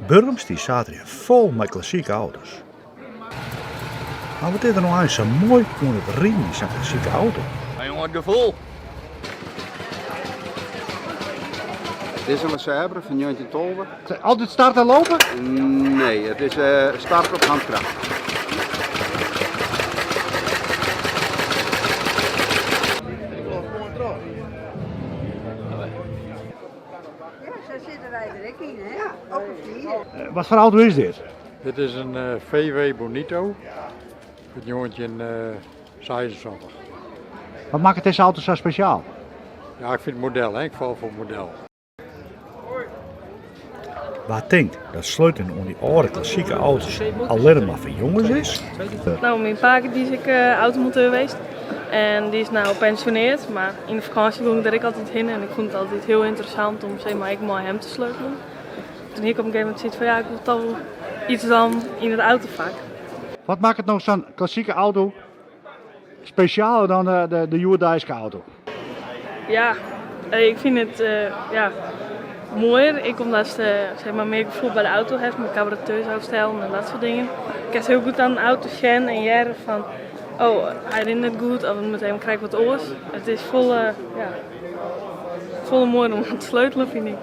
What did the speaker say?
Burgums die zaten hier vol met klassieke auto's. Maar wat is er nou eigenlijk zo mooi om het rijden in zo'n klassieke auto? Hey jongen, gevoel. Dit is een Sabre van 1912. Altijd starten en lopen? Nee, het is start op handkracht. Ja, zo zitten wij er ook in, hè? Ja, ook een vier. Wat voor auto is dit? Dit is een VW Bonito. Het jongetje in 76. Wat maakt deze auto zo speciaal? Ja, ik vind het model, hè. Ik val voor het model. Waar denkt dat sluiten om die oude klassieke auto's alleen maar voor jongens is? Nou, mijn pa die is automonteur geweest en die is nou gepensioneerd, maar in de vakantie ging ik daar altijd heen en ik vond het altijd heel interessant om zeg maar ik maar hem te sleutelen. Toen ik op een gegeven moment zoiets van ja, ik wil toch wel iets dan in het autovak. Wat maakt het nou zo'n klassieke auto specialer dan de Hyundai'ske auto? Ja, ik vind het mooier. Ik omdat ze zeg maar meer gevoel bij de auto heeft, met cabareteurs uitstellen en dat soort dingen. Ik heb heel goed aan de auto kennen en jaren van oh, hij rijdt net goed of met hem krijg ik wat oors. Het is volle mooi om te sleutelen, vind ik.